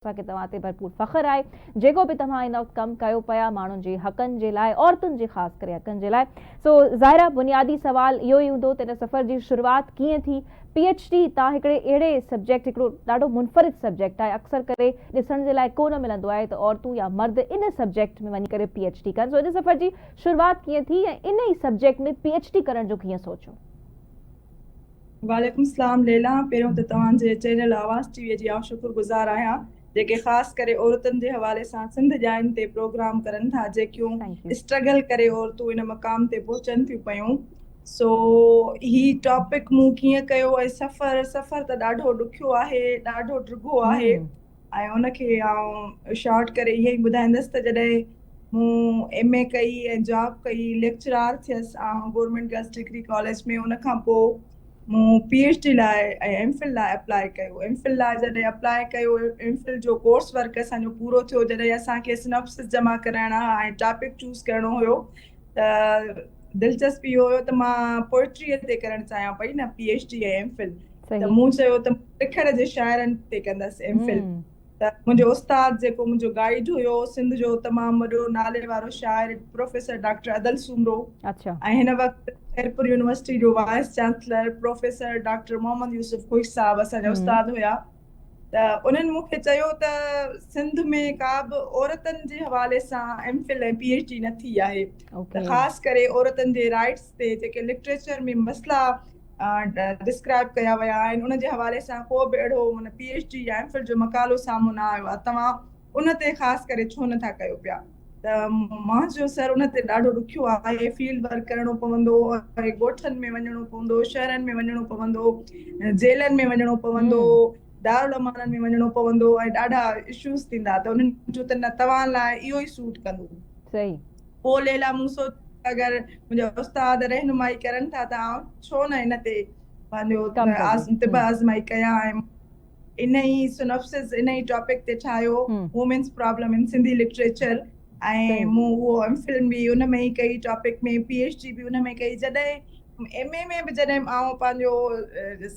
असांखे तव्हां ते भरपूर फ़ख्रु आहे जेको बि तव्हां इन वक़्तु कमु कयो पिया माण्हुनि जे हक़नि जे लाइ, औरतुनि जे ख़ासि करे हक़नि जे लाइ। सो ज़ाहिरा बुनियादी सवाल इहो ई हूंदो त इन सफ़र जी शुरूआति कीअं थी? PhD तव्हां हिकिड़े अहिड़े सब्जेक्ट, हिकिड़ो ॾाढो मुनफ़रिद सब्जेक्ट आहे, अक्सर करे ॾिसण जे लाइ कोन मिलंदो आहे त औरतूं या मर्द इन सब्जेक्ट में वञी करे PhD कनि। सो इन सफ़र जी शुरूआति कीअं थी ऐं इन ई सब्जेक्ट में PhD करण जो कीअं सोचियो? वालेकुम सलाम लैला। पहिरियों त तव्हांजे चैनल आवाज़ टीवीअ जी आउं शुक्रगुज़ार आहियां जेके ख़ासि करे औरतुनि जे हवाले सां सिंध जायुनि ते प्रोग्राम करनि था, जेकियूं थैंक यू। स्ट्रगल करे औरतूं इन मक़ाम ते पहुचनि थियूं पयूं। सो ही टॉपिक मूं कीअं कयो ऐं सफ़र त ॾाढो ॾुखियो आहे, ॾाढो ड्रिघो आहे ऐं उनखे आउं शॉर्ट करे ईअं ई ॿुधाईंदसि त जॾहिं मूं MA कई ऐं जॉब कई, लेक्चरार थियसि गवर्नमेंट गर्ल्स डिग्री कॉलेज में। उनखां पोइ मूं PhD लाइ ऐं MPhil लाइ अप्लाई कयो। MPhil लाइ जॾहिं अप्लाई कयो, MPhil जो कोर्स वर्क असांजो पूरो थियो, जॾहिं असांखे सिनॉप्सिस जमा कराइणा हुआ ऐं टॉपिक चूज़ करणो हुयो, त दिलचस्पी इहो हुयो त मां पोइट्रीअ ते करणु चाहियां पई न PhD ऐं MPhil। त सही। मूं चयो त लिखण जे शाइरनि ते कंदसि MPhil। त मुंहिंजो उस्ताद जेको मुंहिंजो गाइड हुयो, सिंध जो तमामु वॾो नाले वारो शाइर प्रोफेसर डॉक्टर अदल सूमरो, अच्छा। ऐं हिन वक़्तु खैरपुर यूनिवर्सिटी जो vice chancellor professor doctor Muhammad Yusuf Khush sahib असांजा उस्ताद हुया। त उन्हनि मूंखे चयो त सिंध में का बि औरतुनि जे हवाले सां MPhil ऐं PhD न थी आहे। त ओके। ख़ासि करे औरतुनि जे राइट्स ते जेके लिटरेचर में मसइला डिस्क्राइब कया विया आहिनि, उन जे हवाले सां को बि अहिड़ो PhD या MPhil जो मक़ालो साम्हूं न आयो आहे। तव्हां उन ते ख़ासि करे छो नथा कयो पिया? त मां चयो सर उन ते ॾाढो ॾुखियो आहे, फील्ड वर्क करणो पवंदो, ॻोठनि में वञणो पवंदो, शहरनि में वञणो पवंदो, जेलनि में वञणो पवंदो, दारुल अमाननि में वञणो पवंदो ऐं ॾाढा इश्यूज़ थींदा। त उन्हनि जो त न तव्हां लाइ इहो ई सूट कंदो। सही। पोइ लैला मूं सोचियो अगरि मुंहिंजा उस्ताद रहनुमाई करनि था त आउं छो न इन ते कम कजे। पंहिंजो तिब आज़माई कयां। ऐं इन ई सिनॉप्सिस इन ई टॉपिक ते ठाहियो, women's problem in Sindhi literature. ऐं मूं उहो MPhil बि उन में ई कई, टॉपिक में PhD बि उन में कई। जॾहिं MA में बि जॾहिं आउं पंहिंजो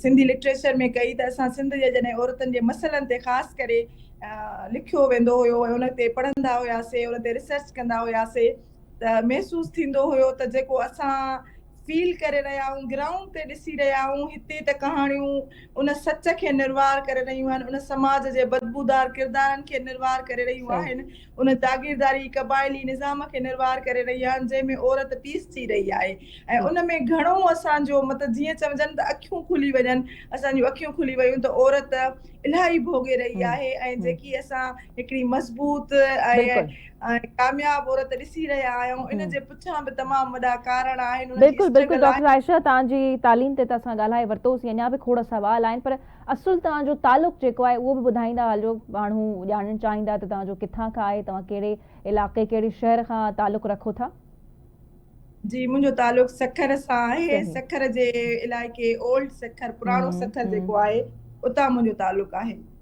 सिंधी लिटरेचर में कई त असां सिंध जे जॾहिं औरतुनि जे मसइलनि ते ख़ासि करे लिखियो वेंदो हुयो ऐं उन ते पढ़ंदा हुयासीं, उन ते रिसर्च कंदा हुयासीं, त महसूसु थींदो हुयो त जेको असां फील करे रहिया आहियूं, ग्राउंड ते ॾिसी रहिया आहियूं, हिते त कहाणियूं उन सच खे निर्वार करे रहियूं आहिनि, उन समाज जे बदबूदार किरदारनि खे निर्वार करे रहियूं आहिनि, उन जागीरदारी कबाइली निज़ाम खे निर्वार करे रही आहिनि, जंहिंमें औरत पीस थी रही आहे। ऐं उन में घणो असांजो मतिलबु जीअं चवजनि त अखियूं खुली वञनि, असांजियूं अखियूं खुली वियूं त औरत इलाही भोगे रही आहे। ऐं जेकी असां हिकिड़ी मज़बूत ऐं कामयाब औरत ॾिसी रहिया आहियूं, इन जे पुठियां बि तमामु वॾा कारण आहिनि, उन जी बिल्कुलु बिल्कुलु स्ट्रगल आहे। डॉक्टर आयशा, तव्हांजी तालीम ते त असां ॻाल्हाए वरितोसीं, अञा बि खोड़ सवाल आहिनि, पर असुल तव्हांजो तालुक जेको आहे उहो बि ॿुधाईंदा हलियो। माण्हू ॼाणणु चाहींदा त तव्हांजो किथां खां आहे, तव्हां कहिड़े इलाइक़े कहिड़े शहर खां तालुक रखो था? जी, मुंहिंजो तालुक सखर सां आहे। सखर जे इलाइक़े ओल्ड सखर, पुराणो सखर जेको आहे, उतां मुंहिंजो तालुक आहे।